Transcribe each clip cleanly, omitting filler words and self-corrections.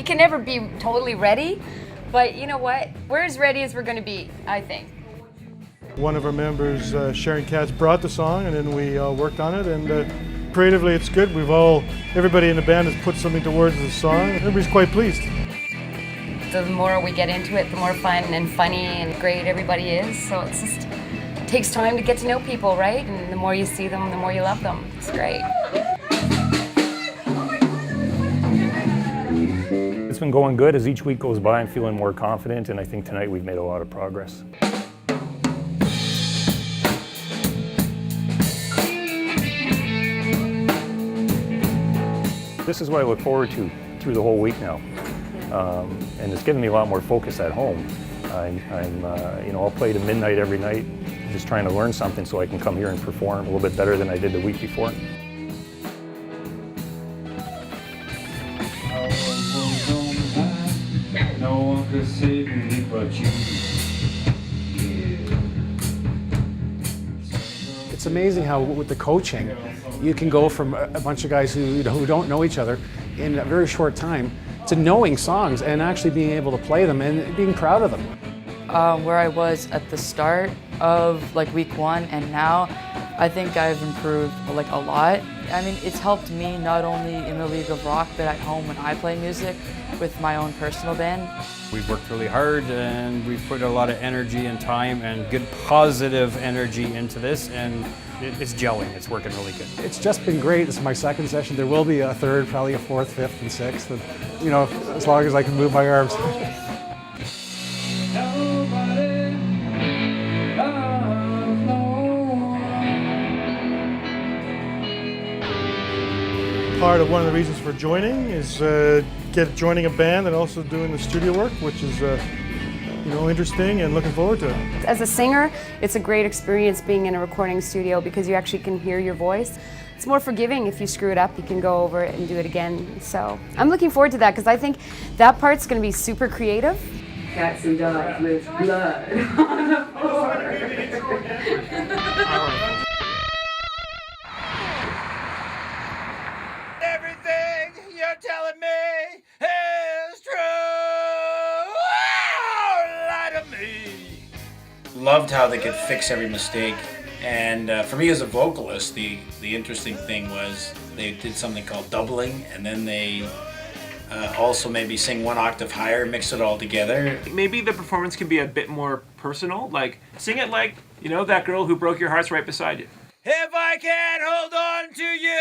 can never be totally ready, but you know what? We're as ready as we're going to be, I think. One of our members, Sharron Katz, brought the song, and then we worked on it, and creatively it's good. Everybody in the band has put something towards the song. Everybody's quite pleased. The more we get into it, the more fun and funny and great everybody is. So it takes time to get to know people, right? And the more you see them, the more you love them. It's great. It's been going good. As each week goes by, I'm feeling more confident, and I think tonight we've made a lot of progress. This is what I look forward to through the whole week now. And it's given me a lot more focus at home. I'll play to midnight every night, just trying to learn something so I can come here and perform a little bit better than I did the week before. No one could save me but you. It's amazing how with the coaching, you can go from a bunch of guys who don't know each other in a very short time to knowing songs and actually being able to play them and being proud of them. Where I was at the start of like week 1 and now, I think I've improved like a lot. I mean, it's helped me not only in the League of Rock, but at home when I play music with my own personal band. We've worked really hard and we've put a lot of energy and time and good positive energy into this, and it's gelling. It's working really good. It's just been great. This is my second session. There will be a third, probably a fourth, fifth, and sixth. And, as long as I can move my arms. Part of one of the reasons for joining is joining a band and also doing the studio work, which is interesting and looking forward to it. As a singer, it's a great experience being in a recording studio because you actually can hear your voice. It's more forgiving. If you screw it up, you can go over it and do it again. So I'm looking forward to that because I think that part's going to be super creative. Cats and dogs with blood on the floor. Everything you're telling me is true. Oh, lie to me. Loved how they could fix every mistake. And for me as a vocalist, the interesting thing was they did something called doubling, and then they also maybe sing one octave higher, mix it all together. Maybe the performance can be a bit more personal, like sing it like, that girl who broke your heart's right beside you. If I can't hold on to you.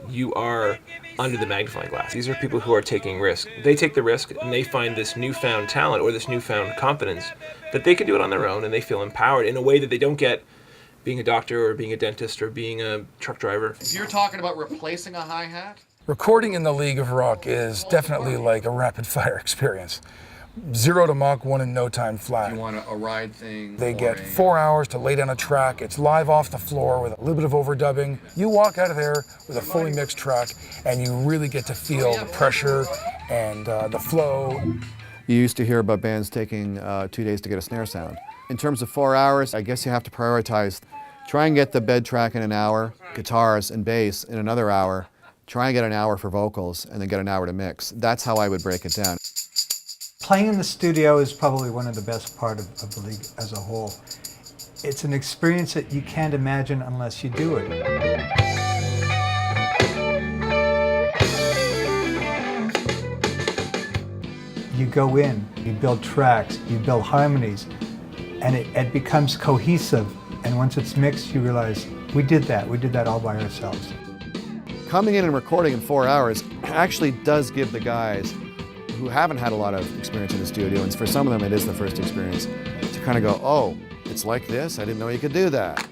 You are under the magnifying glass. These are people who are taking risk. They take the risk and they find this newfound talent or this newfound confidence that they can do it on their own, and they feel empowered in a way that they don't get being a doctor or being a dentist or being a truck driver. If you're talking about replacing a hi-hat? Recording in the League of Rock is definitely like a rapid-fire experience. 0 to Mach 1 in no time flat. You want a ride thing? They get 4 hours to lay down a track. It's live off the floor with a little bit of overdubbing. You walk out of there with a fully mixed track, and you really get to feel the pressure and the flow. You used to hear about bands taking 2 days to get a snare sound. In terms of 4 hours, I guess you have to prioritize. Try and get the bed track in an hour, guitars and bass in another hour. Try and get an hour for vocals, and then get an hour to mix. That's how I would break it down. Playing in the studio is probably one of the best part of the League as a whole. It's an experience that you can't imagine unless you do it. You go in, you build tracks, you build harmonies, and it becomes cohesive. And once it's mixed, you realize we did that all by ourselves. Coming in and recording in 4 hours actually does give the guys who haven't had a lot of experience in the studio, and for some of them it is the first experience, to kind of go, oh, it's like this? I didn't know you could do that.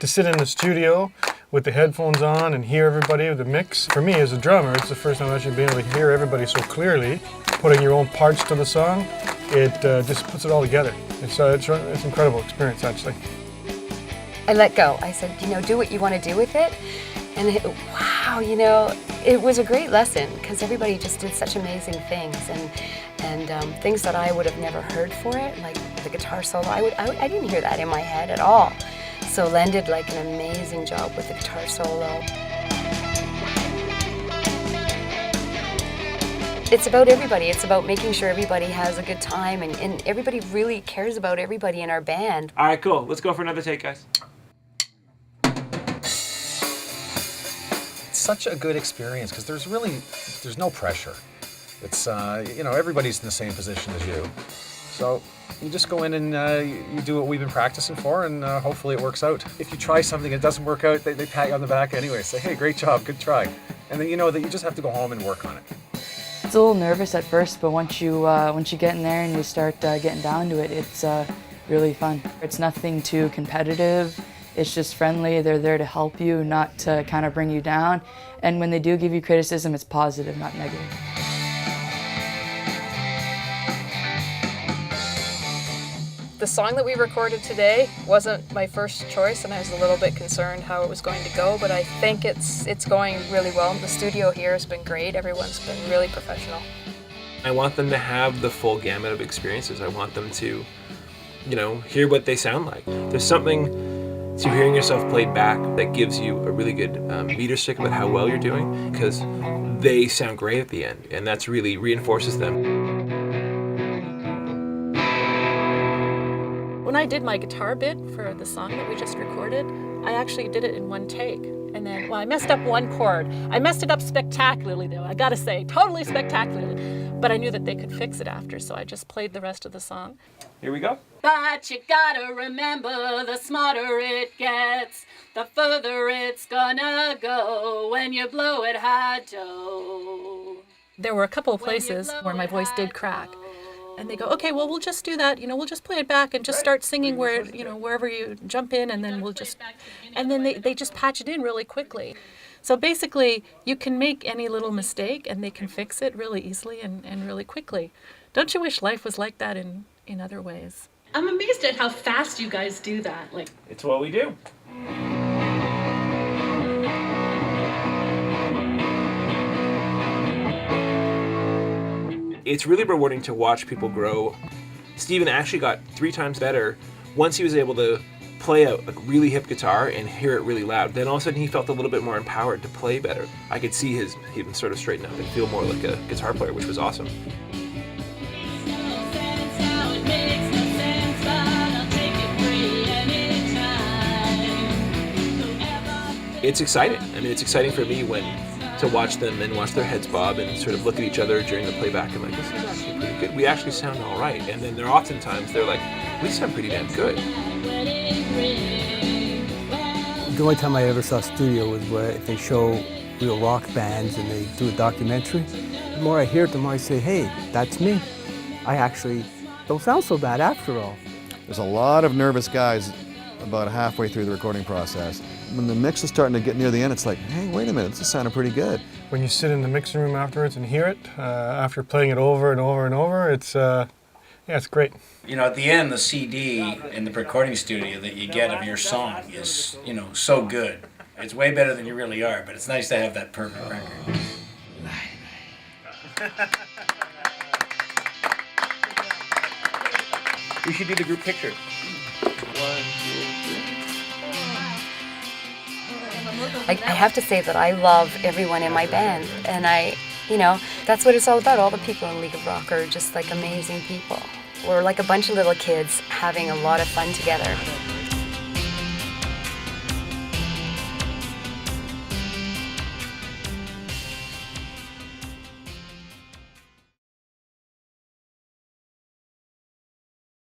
To sit in the studio with the headphones on and hear everybody with the mix, for me as a drummer, it's the first time I've actually been able to hear everybody so clearly. Putting your own parts to the song, it just puts it all together. It's an incredible experience, actually. I let go. I said, do what you want to do with it. And wow, it was a great lesson because everybody just did such amazing things and things that I would have never heard for it, like the guitar solo. I didn't hear that in my head at all. So Len did like an amazing job with the guitar solo. it's about everybody. It's about making sure everybody has a good time, and everybody really cares about everybody in our band. All right, cool. Let's go for another take, guys. It's such a good experience because there's no pressure. It's, you know, everybody's in the same position as you. So you just go in and you do what we've been practicing for, and hopefully it works out. If you try something and it doesn't work out, they pat you on the back anyway. Say, hey, great job, good try. And then you know that you just have to go home and work on it. It's a little nervous at first, but once you get in there and you start getting down to it, it's really fun. It's nothing too competitive. It's just friendly. They're there to help you, not to kind of bring you down. And when they do give you criticism, it's positive, not negative. The song that we recorded today wasn't my first choice, and I was a little bit concerned how it was going to go, but I think it's going really well. The studio here has been great. Everyone's been really professional. I want them to have the full gamut of experiences. I want them to, you know, hear what they sound like. There's something to hearing yourself played back that gives you a really good meter stick about how well you're doing, because they sound great at the end, and that's really reinforces them. When I did my guitar bit for the song that we just recorded, I actually did it in one take. And then, well, I messed up one chord. I messed it up spectacularly, though, I gotta say, totally spectacularly. But I knew that they could fix it after, so I just played the rest of the song. Here we go. But you gotta remember, the smarter it gets, the further it's gonna go when you blow it high dough. There were a couple of places where my voice did crack. And they go, okay, well, we'll just do that. You know, we'll just play it back and just start singing where, you know, wherever you jump in, and then we'll just, and then they just patch it in really quickly. So basically, you can make any little mistake and they can fix it really easily and really quickly. Don't you wish life was like that in other ways? I'm amazed at how fast you guys do that. Like, It's what we do. It's really rewarding to watch people grow. Steven actually got 3 times better once he was able to play a really hip guitar and hear it really loud. Then all of a sudden he felt a little bit more empowered to play better. I could see him sort of straighten up and feel more like a guitar player, which was awesome. It's exciting. I mean, it's exciting for me to watch them and watch their heads bob and sort of look at each other during the playback and like, this is actually pretty good. We actually sound all right. And then they're like, we sound pretty damn good. The only time I ever saw a studio was where if they show real rock bands and they do a documentary. The more I hear it, the more I say, hey, that's me. I actually don't sound so bad after all. There's a lot of nervous guys about halfway through the recording process. When the mix is starting to get near the end, it's like, hey, wait a minute, this is sounding pretty good. When you sit in the mixing room afterwards and hear it, after playing it over and over and over, it's great. You know, at the end, the CD in the recording studio that you get of your song is, you know, so good. It's way better than you really are, but it's nice to have that perfect record. We should do the group picture. 1, 2, 3. I have to say that I love everyone in my band, and that's what it's all about. All the people in League of Rock are just like amazing people. We're like a bunch of little kids having a lot of fun together.